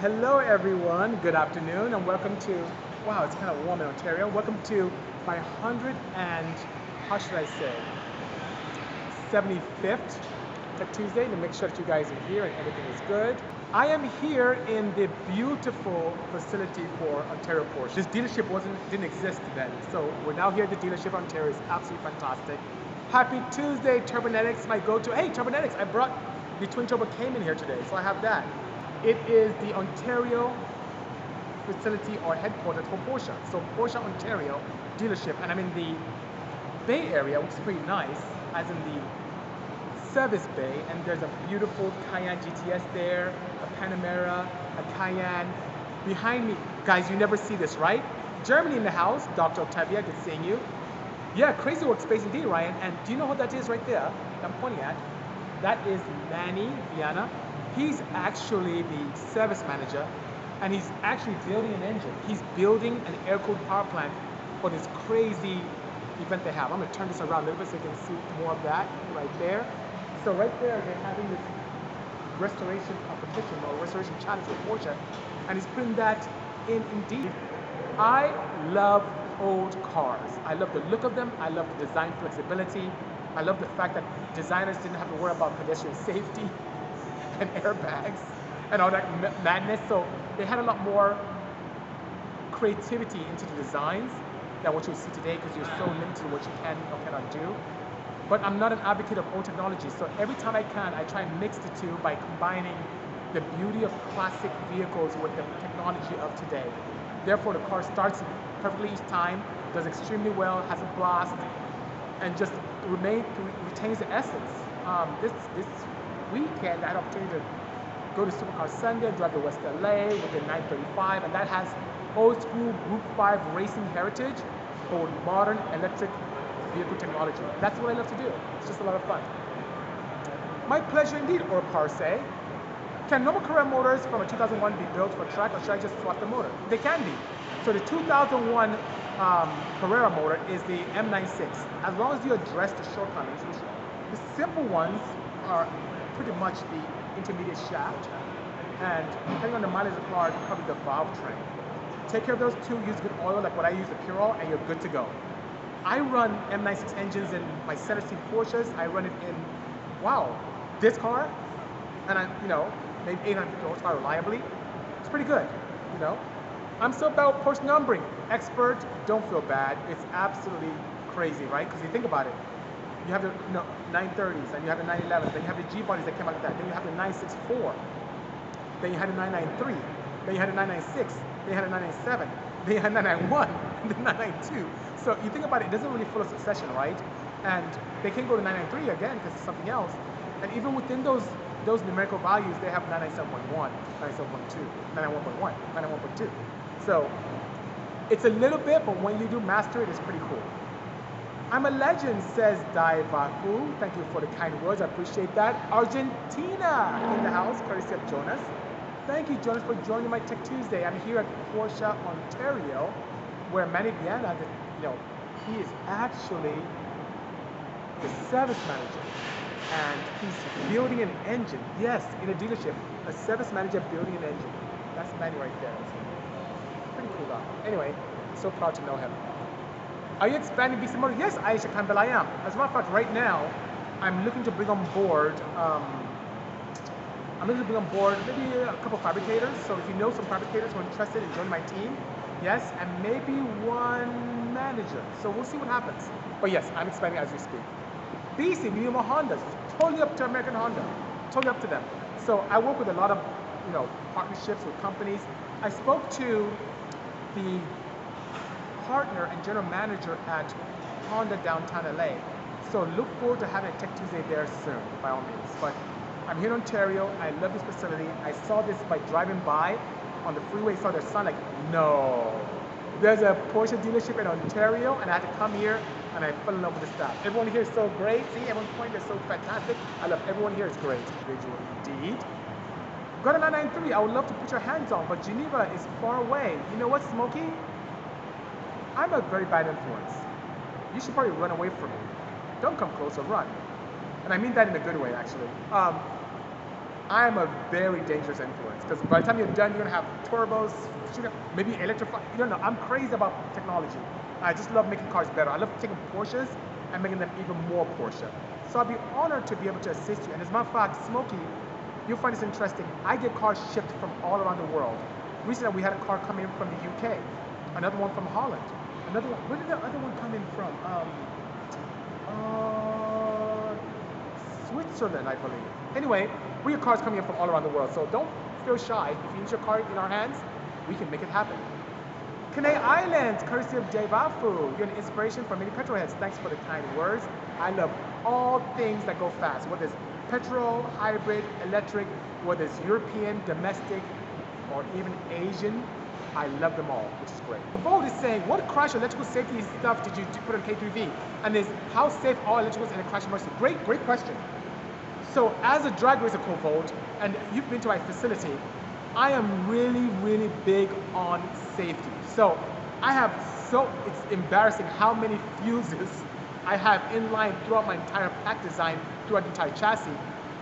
Hello everyone, good afternoon and welcome to, wow, it's kind of warm in Ontario. Welcome to my 100 and, how should I say, 75th Tech Tuesday to make sure that you guys are here and everything is good. I am here in the beautiful facility for Ontario Porsche. This dealership didn't exist then, so we're now here at the dealership. Ontario is absolutely fantastic. Happy Tuesday, Turbonetics, my go-to. Hey, Turbonetics, I brought the twin turbo Cayman here today, so I have that. It is the Ontario facility or headquarters for Porsche. So Porsche Ontario dealership, and I'm in the Bay Area, which is pretty nice, as in the service bay, and there's a beautiful Cayenne GTS there, a Panamera, a Cayenne. Behind me, guys, you never see this, right? Germany in the house, Dr. Octavia, good seeing you. Yeah, crazy workspace indeed, Ryan. And do you know what that is right there that I'm pointing at? That is Manny Viana. He's actually the service manager, and he's actually building an engine. He's building an air-cooled power plant for this crazy event they have. I'm gonna turn this around a little bit so you can see more of that right there. So right there, they're having this restoration competition or restoration challenge with Porsche, and he's putting that in indeed. I love old cars. I love the look of them. I love the design flexibility. I love the fact that designers didn't have to worry about pedestrian safety and airbags and all that madness. So they had a lot more creativity into the designs than what you see today, because you're so limited to what you can or cannot do. But I'm not an advocate of old technology, so every time I can, I try and mix the two by combining the beauty of classic vehicles with the technology of today. Therefore, the car starts perfectly each time, does extremely well, has a blast, and just retains the essence. This weekend, I had an opportunity to go to Supercar Sunday, drive to West LA with the 935, and that has old school Group 5 racing heritage, but with modern electric vehicle technology. That's what I love to do. It's just a lot of fun. My pleasure indeed, or per se. Can normal Carrera motors from a 2001 be built for track, or should I just swap the motor? They can be. So the 2001 Carrera motor is the M96. As long as you address the shortcomings, which the simple ones are pretty much the intermediate shaft, and depending on the mileage of the car, probably the valve train. Take care of those two, use good oil like what I use, the Pure Oil, and you're good to go. I run M96 engines in my center seat Porsches. I run it in, wow, this car, and maybe 850 horsepower reliably. It's pretty good, I'm so about Porsche numbering. Expert, don't feel bad. It's absolutely crazy, right? Because you think about it. You have the 930s, and you have the 911s, then you have the G bodies that came out of that, then you have the 964, then you had the 993, then you had the 996, then you had the 997, then you had 991, and the 992. So you think about it, it doesn't really follow succession, right? And they can go to 993 again because it's something else. And even within those numerical values, they have 997.1, 997.2, 991.1, 991.2. So it's a little bit, but when you do master it, it's pretty cool. I'm a legend, says Daivaku. Thank you for the kind words, I appreciate that. Argentina in the house, courtesy of Jonas. Thank you, Jonas, for joining my Tech Tuesday. I'm here at Porsche Ontario, where Manny Viana, he is actually the service manager, and he's building an engine. Yes, in a dealership, a service manager building an engine. That's Manny right there. Pretty cool guy. Anyway, so proud to know him. Are you expanding Bisimoto? Yes, Aisha Campbell, I am. As a matter of fact, right now, I'm looking to bring on board maybe a couple fabricators. So if you know some fabricators who are interested in joining my team, yes, and maybe one manager. So we'll see what happens. But yes, I'm expanding as we speak. BC, Minimo Hondas, totally up to American Honda, totally up to them. So I work with a lot of partnerships with companies. I spoke to the partner and general manager at Honda downtown LA. So look forward to having a Tech Tuesday there soon, by all means. But I'm here in Ontario. I love this facility. I saw this by driving by on the freeway, saw their sign, like, no. There's a Porsche dealership in Ontario, and I had to come here, and I fell in love with the staff. Everyone here is so great. See, everyone's pointing, they're so fantastic. I love everyone here is great. Individual indeed. Go to 993. I would love to put your hands on, but Geneva is far away. You know what, Smokey? I'm a very bad influence. You should probably run away from me. Don't come close or run. And I mean that in a good way, actually. I am a very dangerous influence because by the time you're done, you're gonna have turbos, maybe electrified. You don't know. I'm crazy about technology. I just love making cars better. I love taking Porsches and making them even more Porsche. So I'd be honored to be able to assist you. And as a matter of fact, Smokey, you'll find this interesting. I get cars shipped from all around the world. Recently, we had a car come in from the UK, another one from Holland, another one. Where did the other one come in from? Switzerland, I believe. Anyway, we have cars coming in from all around the world, so don't feel shy. If you use your car in our hands, we can make it happen. Kenai Island, courtesy of Dave Afu. You're an inspiration for many petrolheads. Thanks for the kind words. I love all things that go fast, whether it's petrol, hybrid, electric, whether it's European, domestic, or even Asian. I love them all, which is great. Vote is saying, what crash electrical safety stuff did you put on K3V? And is how safe are electricals in a crash emergency? Great question. So as a drag racer co-vote, and you've been to my facility, I am really big on safety. So it's embarrassing how many fuses I have in line throughout my entire pack design, throughout the entire chassis.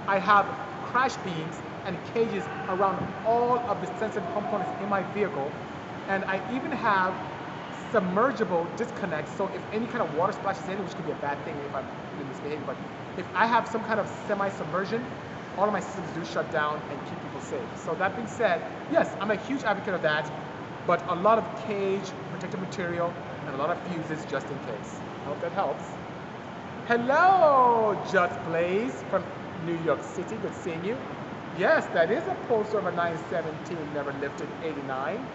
I have crash beams and cages around all of the sensitive components in my vehicle. And I even have submergible disconnects, so if any kind of water splashes in, which could be a bad thing if I'm misbehaving, but if I have some kind of semi-submersion, all of my systems do shut down and keep people safe. So that being said, yes, I'm a huge advocate of that, but a lot of cage, protective material, and a lot of fuses just in case. I hope that helps. Hello, Just Blaze from New York City, good seeing you. Yes, that is a poster of a 917 never lifted 89.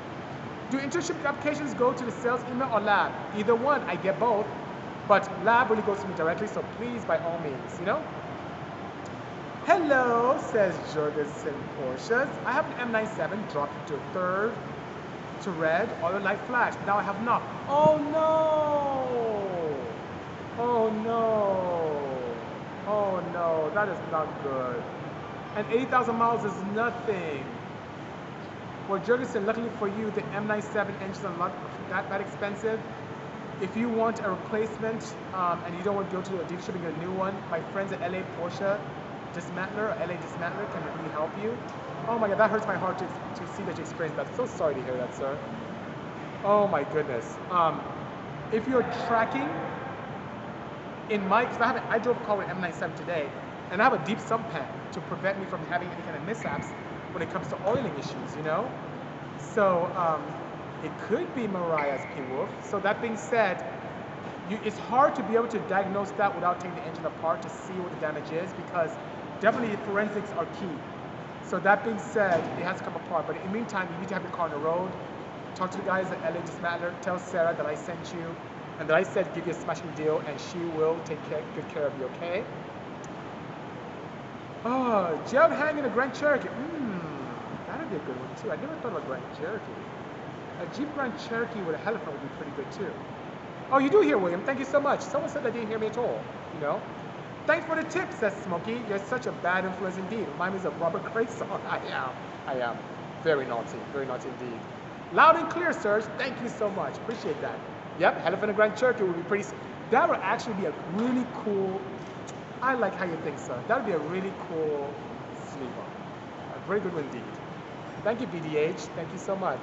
Do internship applications go to the sales email or lab? Either one, I get both, but lab really goes to me directly, so please, by all means, you know? Hello, says Jurgensen Porsches. I have an M97 dropped to third, to red, auto light flash. Now I have not. Oh no! Oh no! Oh no, that is not good. And 80,000 miles is nothing. Well, Jurgensen, luckily for you, the M97 engines are not that expensive. If you want a replacement and you don't want to go to a dealership and get a new one, my friends at LA Porsche Dismantler, or LA Dismantler, can really help you. Oh my God, that hurts my heart to see that you experienced that. So sorry to hear that, sir. Oh my goodness. If you're tracking, because I drove a car with M97 today, and I have a deep sump pan to prevent me from having any kind of mishaps when it comes to oiling issues, you know? So it could be Mariah's P-Wolf. So that being said, it's hard to be able to diagnose that without taking the engine apart to see what the damage is, because definitely forensics are key. So that being said, it has to come apart. But in the meantime, you need to have your car on the road. Talk to the guys at LA Dismantler. Tell Sarah that I sent you and that I said give you a smashing deal, and she will take good care of you, okay? Oh, Jeb hanging a Grand Cherokee. That'd be a good one too. I never thought about Grand Cherokee. A Jeep Grand Cherokee with a Halifax would be pretty good too. Oh, you do hear William. Thank you so much. Someone said they didn't hear me at all, you know? Thanks for the tip, says Smokey. You're such a bad influence indeed. Remind me of Robert Craig song. I am. Very naughty indeed. Loud and clear, sirs. Thank you so much. Appreciate that. Yep, Halifax and Grand Cherokee would be pretty, that would actually be a really cool, I like how you think, sir. That would be a really cool sleeper. A very good one indeed. Thank you, BDH. Thank you so much.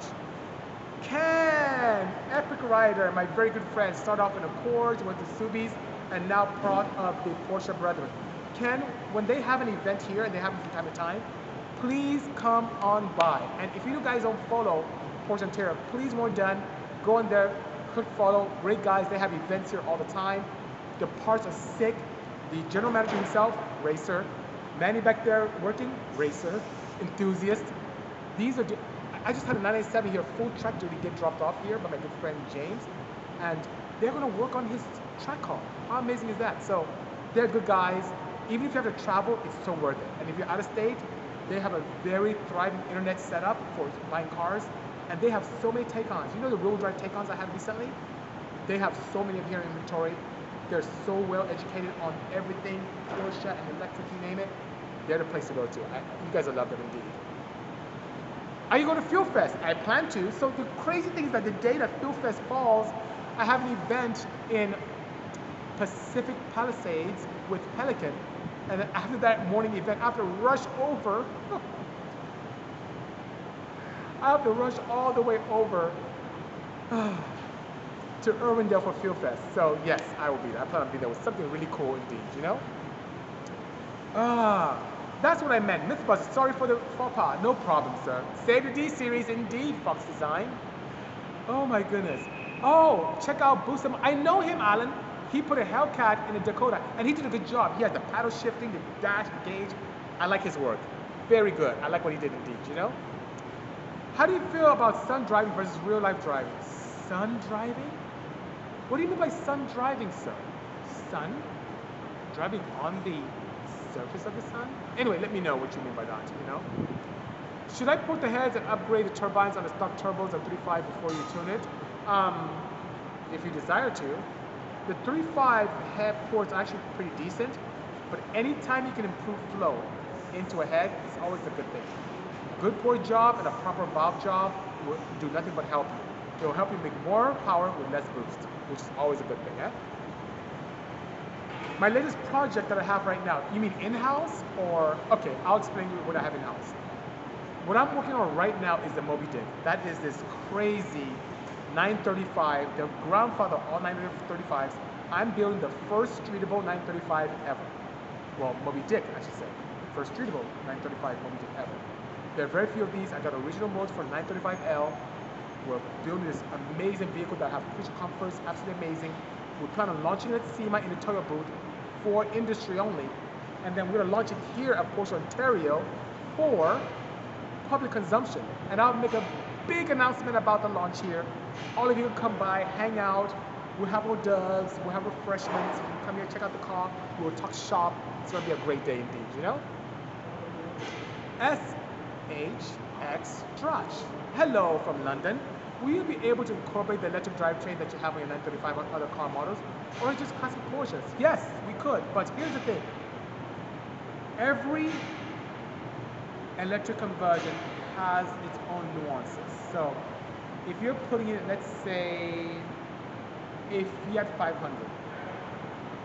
Ken, epic rider, my very good friend, started off in Accords, went to Subies, and now part of the Porsche Brethren. Ken, when they have an event here, and they have it from time to time, please come on by. And if you guys don't follow Porsche Ontario, please, when we're done, go in there, click follow. Great guys, they have events here all the time. The parts are sick. The general manager himself, racer. Manny back there working, racer. Enthusiast. These are, I just had a 997 here, full track duty, get dropped off here by my good friend James. And they're gonna work on his track car. How amazing is that? So they're good guys. Even if you have to travel, it's so worth it. And if you're out of state, they have a very thriving internet setup for buying cars. And they have so many Taycons. You know the real drive Taycons I had recently? They have so many of here in inventory. They're so well educated on everything, Porsche and electric, you name it. They're the place to go to. You guys will love them indeed. Are you going to Fuel Fest? I plan to. So the crazy thing is that the day that Fuel Fest falls, I have an event in Pacific Palisades with Pelican. And then after that morning event, I have to rush over. I have to rush all the way over to Irwindale for Field Fest. So yes, I will be there. I plan on being there with something really cool indeed, you know? That's what I meant. Mythbusters, sorry for the faux pas. No problem, sir. Save the D series indeed, Fox Design. Oh my goodness. Oh, check out Bisimoto. I know him, Alan. He put a Hellcat in a Dakota, and he did a good job. He has the paddle shifting, the dash, the gauge. I like his work. Very good. I like what he did indeed, you know? How do you feel about sun driving versus real life driving? Sun driving? What do you mean by sun driving, sir? Sun? Driving on the surface of the sun? Anyway, let me know what you mean by that, you know? Should I port the heads and upgrade the turbines on the stock turbos of 3.5 before you tune it? If you desire to. The 3.5 head ports are actually pretty decent, but anytime you can improve flow into a head, it's always a good thing. Good port job and a proper valve job will do nothing but help you. It will help you make more power with less boost, which is always a good thing, eh? My latest project that I have right now, you mean in-house or, okay, I'll explain to you what I have in-house. What I'm working on right now is the Moby Dick. That is this crazy 935, the grandfather of all 935s. I'm building the first streetable 935 ever. Well, Moby Dick, I should say. First streetable 935 Moby Dick ever. There are very few of these. I got original modes for 935L. We're building this amazing vehicle that have creature comforts, absolutely amazing. We plan on launching it at SEMA in the Toyo booth for industry only. And then we're going to launch it here at Porsche Ontario for public consumption. And I'll make a big announcement about the launch here. All of you can come by, hang out. We'll have hors d'oeuvres, we'll have refreshments. You can come here, check out the car. We'll talk shop. It's going to be a great day indeed, you know? SHX Trash. Hello from London. Will you be able to incorporate the electric drivetrain that you have on your 935 on other car models, or just classic Porsches? Yes, we could, but here's the thing. Every electric conversion has its own nuances. So if you're putting in, let's say, a Fiat 500,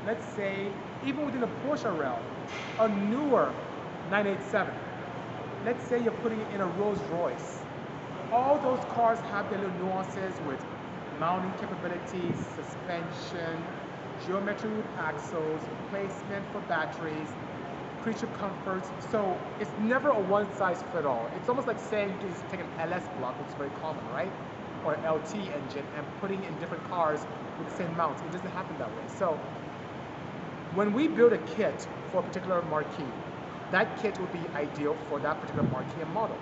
let's say, even within the Porsche realm, a newer 987, let's say you're putting it in a Rolls Royce. All those cars have their little nuances with mounting capabilities, suspension, geometry with axles, placement for batteries, creature comforts. So it's never a one-size-fits-all. It's almost like saying you just take an LS block, which is very common, right? Or an LT engine and putting in different cars with the same mounts. It doesn't happen that way. So when we build a kit for a particular marquee, that kit would be ideal for that particular marquee and model.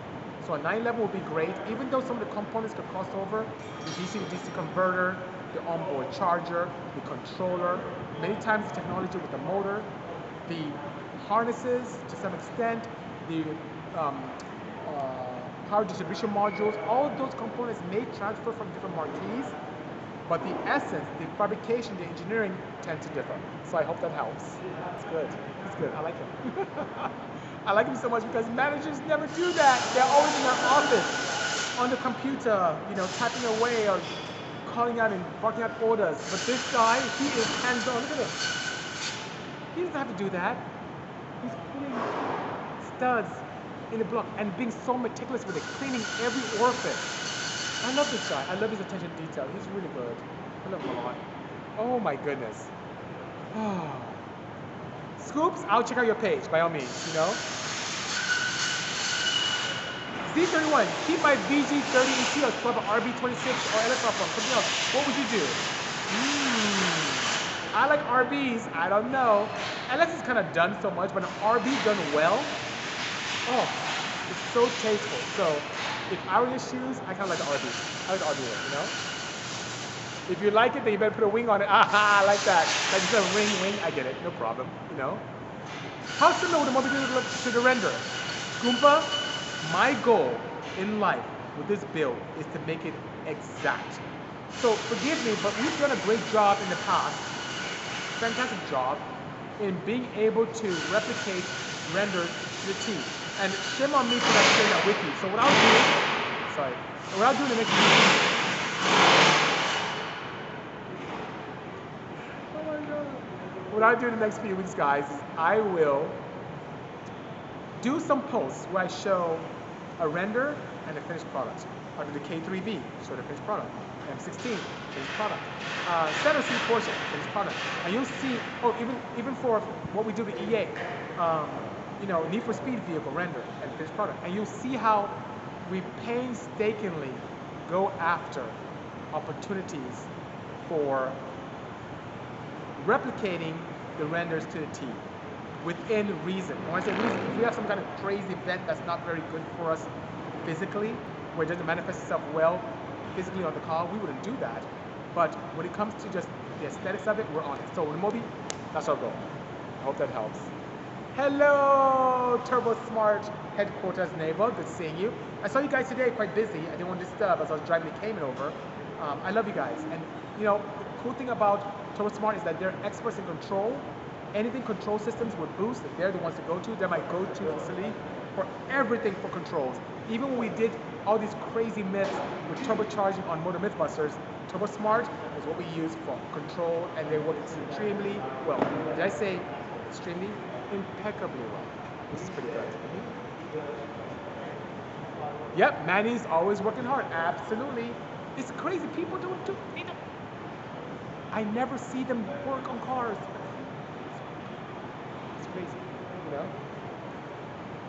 So a 911 would be great, even though some of the components could cross over, the DC to DC converter, the onboard charger, the controller, many times the technology with the motor, the harnesses to some extent, the power distribution modules, all of those components may transfer from different marquees, but the essence, the fabrication, the engineering tend to differ. So I hope that helps. It's good. It's good. I like him. I like him so much because managers never do that. They're always in their office on the computer, you know, typing away or calling out and barking out orders. But this guy, he is hands-on. Look at him. He doesn't have to do that. He's putting studs in the block and being so meticulous with it, cleaning every orifice. I love this guy. I love his attention to detail. He's really good. I love him a lot. Oh my goodness. Oh. Scoops, I'll check out your page by all means, you know. Z31, keep my VG30 ET or swap an RB26 or LSR from something else. What would you do? I like RBs. I don't know. LS is kind of done so much, but an RB done well, oh, it's so tasteful. So if I were your shoes, I kind of like the RB. I like the RB one, you know? If you like it, then you better put a wing on it. Aha, I like that. Like you said, wing, I get it. No problem, you know? How similar would the Moby Dick look to the render? Goomba, my goal in life with this build is to make it exact. So forgive me, but we've done a great job in the past, fantastic job, in being able to replicate renders to the T. And shame on me for not sharing that with you. So what I'll do to make what I'll do in the next few weeks, guys, is I will do some posts where I show a render and a finished product. I'll do the K3B, show the finished product. M16, finished product. Center C portion, finished product. And you'll see, oh, even for what we do with EA, you know, Need for Speed vehicle render and finished product. And you'll see how we painstakingly go after opportunities for replicating the renders to the T within reason. And when I say reason, if we have some kind of crazy event that's not very good for us physically, where it doesn't manifest itself well physically on the car, we wouldn't do that. But when it comes to just the aesthetics of it, we're on it. So with Moby, that's our goal. I hope that helps. Hello, Turbo Smart headquarters neighbor. Good seeing you. I saw you guys today quite busy. I didn't want to disturb as I was driving the Cayman over. I love you guys. And you know, the cool thing about Turbo Smart is that they're experts in control. Anything control systems with Boost, they're the ones to go to. They're my go-to facility for everything for controls. Even when we did all these crazy myths with turbocharging on Motor Mythbusters, Turbo Smart is what we use for control, and they work extremely well. Did I say extremely? Impeccably well. This is pretty good. Yep, Manny's always working hard. Absolutely. It's crazy. People don't do it. I never see them work on cars. It's crazy, you know?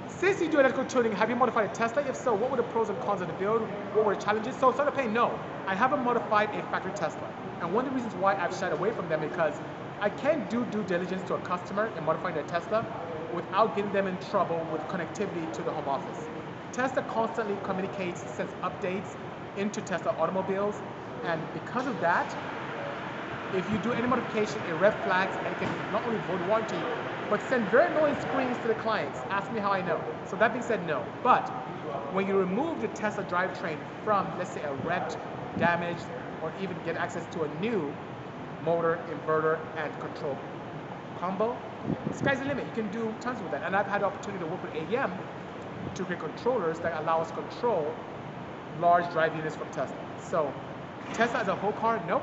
Since you do electrical tuning, have you modified a Tesla? If so, what were the pros and cons of the build? What were the challenges? So, start to pay, no. I haven't modified a factory Tesla. And one of the reasons why I've shied away from them is because I can't do due diligence to a customer in modifying their Tesla without getting them in trouble with connectivity to the home office. Tesla constantly communicates, sends updates into Tesla automobiles, and because of that, if you do any modification, it red flags and it can not only void warranty, but send very annoying screens to the clients. Ask me how I know. So that being said, no. But when you remove the Tesla drivetrain from, let's say, a wrecked, damaged, or even get access to a new motor, inverter, and control combo, sky's the limit. You can do tons with that. And I've had the opportunity to work with AEM to create controllers that allow us to control large drive units from Tesla. So Tesla as a whole car, nope.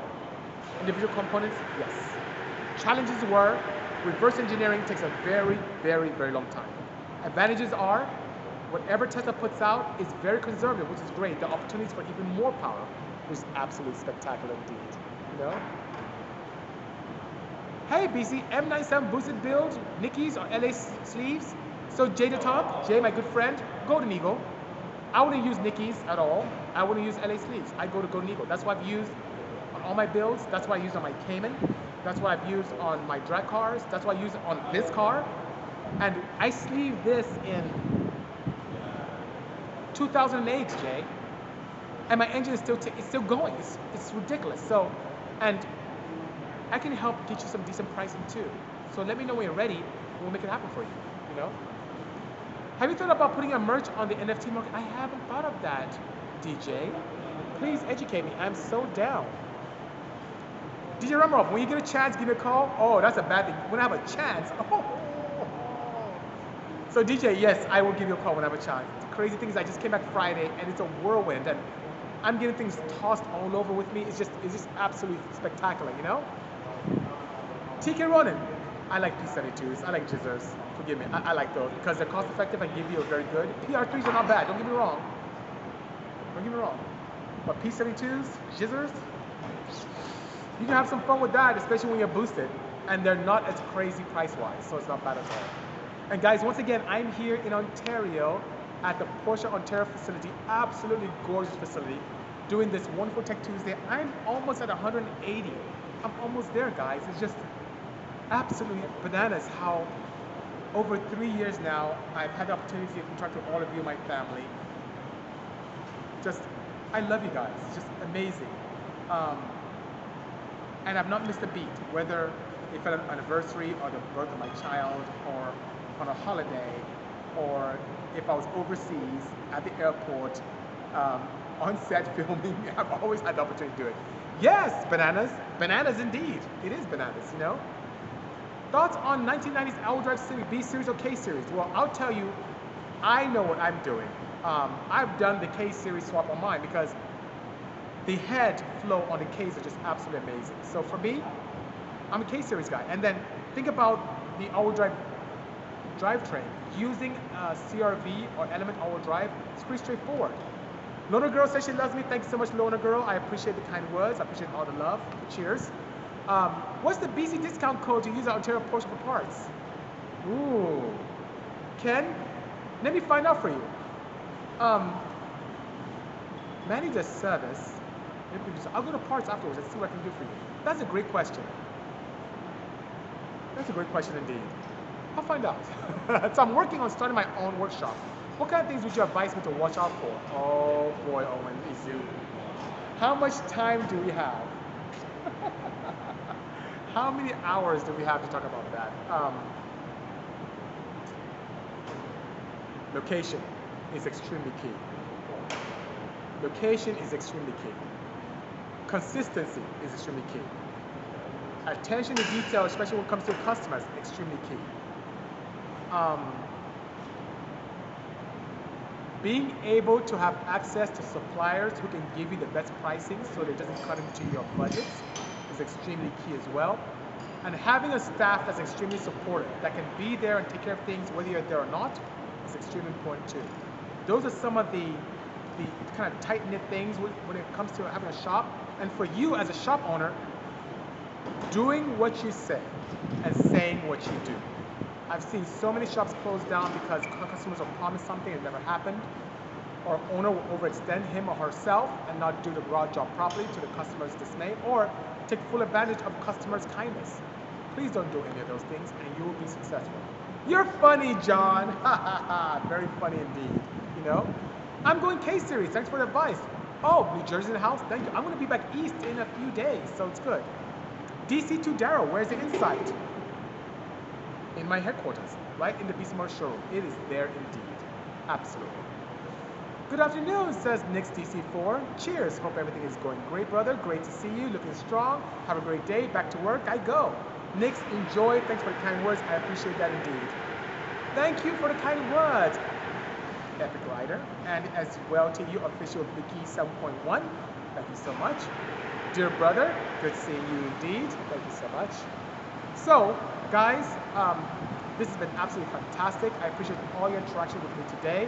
Individual components, yes. Challenges were, reverse engineering takes a very, very, very long time. Advantages are, whatever Tesla puts out is very conservative, which is great. The opportunities for even more power is absolutely spectacular indeed, you know? Hey BC, M97 boosted build, Nickies or LA sleeves. So Jay the Top, Jay, my good friend, Golden Eagle. I wouldn't use Nickies at all. I wouldn't use LA sleeves. I go to Golden Eagle. That's what I've used on all my builds. That's what I use on my Cayman. That's what I've used on my drag cars. That's what I use on this car. And I sleeved this in 2008, Jay. And my engine is it's still going. It's ridiculous. So, and I can help get you some decent pricing too. So let me know when you're ready. We'll make it happen for you, you know? Have you thought about putting a merch on the NFT market? I haven't thought of that, DJ. Please educate me. I'm so down. DJ Ramarov, when you get a chance, give me a call. Oh, that's a bad thing. When I have a chance. Oh. So DJ, yes, I will give you a call when I have a chance. The crazy thing is I just came back Friday and it's a whirlwind and I'm getting things tossed all over with me. It's just absolutely spectacular, you know? TK Ronin, I like P72s, I like jizzers. Forgive me, I like those because they're cost effective and give you a very good. PR3s are not bad, don't get me wrong. Don't get me wrong. But P72s, jizzers, you can have some fun with that, especially when you're boosted. And they're not as crazy price-wise, so it's not bad at all. And guys, once again, I'm here in Ontario at the Porsche Ontario facility, absolutely gorgeous facility, doing this wonderful Tech Tuesday. I'm almost at 180. I'm almost there, guys. It's just absolutely bananas how over 3 years now, I've had the opportunity to interact with all of you, my family. Just, I love you guys. It's just amazing. And I've not missed a beat, whether it's an anniversary or the birth of my child or on a holiday, or if I was overseas at the airport, on set filming. I've always had the opportunity to do it. Yes, bananas. Bananas indeed. It is bananas, you know? Thoughts on 1990s all-wheel drive series, B series or K series? Well, I'll tell you, I know what I'm doing. I've done the K series swap on mine because the head flow on the Ks are just absolutely amazing. So for me, I'm a K series guy. And then think about the all-wheel drivetrain. Using CRV or element all-wheel drive, it's pretty straightforward. Lona Girl says she loves me. Thank you so much, Lona Girl. I appreciate the kind words. I appreciate all the love. Cheers. What's the BC discount code to use at Ontario Porsche for parts? Ooh. Ken, let me find out for you. Manny does service. I'll go to parts afterwards and see what I can do for you. That's a great question. That's a great question indeed. I'll find out. So I'm working on starting my own workshop. What kind of things would you advise me to watch out for? Oh boy, Owen, Izu. How much time do we have? How many hours do we have to talk about that? Location is extremely key. Location is extremely key. Consistency is extremely key. Attention to detail, especially when it comes to customers, extremely key. Being able to have access to suppliers who can give you the best pricing so that it doesn't cut into your budgets is extremely key as well. And having a staff that's extremely supportive, that can be there and take care of things whether you're there or not, is extremely important too. Those are some of the kind of tight-knit things when it comes to having a shop. And for you as a shop owner, doing what you say and saying what you do. I've seen so many shops close down because customers are promised something and it never happened, or owner will overextend him or herself and not do the raw job properly to the customer's dismay, or take full advantage of customers' kindness. Please don't do any of those things and you will be successful. You're funny, John. Very funny indeed. You know? I'm going K-Series. Thanks for the advice. Oh, New Jersey in the house. Thank you. I'm going to be back east in a few days, so it's good. DC2 Darrow, where's the insight? In my headquarters, right in the Bisimoto showroom. It is there indeed. Absolutely. Good afternoon, says Nick's DC4. Cheers. Hope everything is going great, brother. Great to see you. Looking strong. Have a great day. Back to work I go. Nick's, enjoy. Thanks for the kind words. I appreciate that indeed. Thank you for the kind words, Epic Rider. And as well to you, official Vicky 7.1. Thank you so much. Dear brother, good seeing you indeed. Thank you so much. So, guys, this has been absolutely fantastic. I appreciate all your interaction with me today.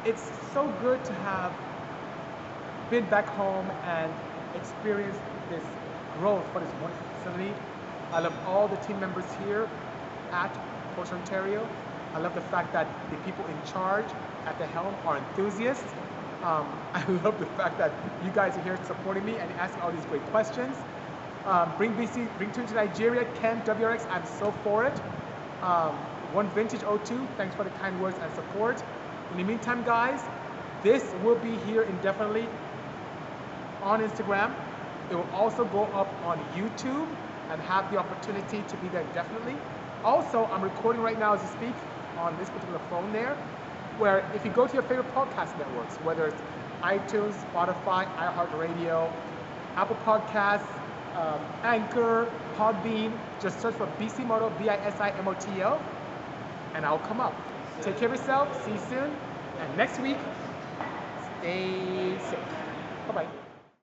It's so good to have been back home and experienced this growth for this wonderful facility. I love all the team members here at Porsche Ontario. I love the fact that the people in charge at the helm are enthusiasts. I love the fact that you guys are here supporting me and asking all these great questions. Bring Tuned to Nigeria, Ken, WRX, I'm so for it. One Vintage 02, thanks for the kind words and support. In the meantime, guys, this will be here indefinitely on Instagram. It will also go up on YouTube and have the opportunity to be there indefinitely. Also, I'm recording right now as we speak on this particular phone there, where if you go to your favorite podcast networks, whether it's iTunes, Spotify, iHeartRadio, Apple Podcasts, Anchor, Podbean, just search for Bisimoto, Bisimoto, and I'll come up. Take care of yourself, see you soon, and next week, stay safe. Bye-bye.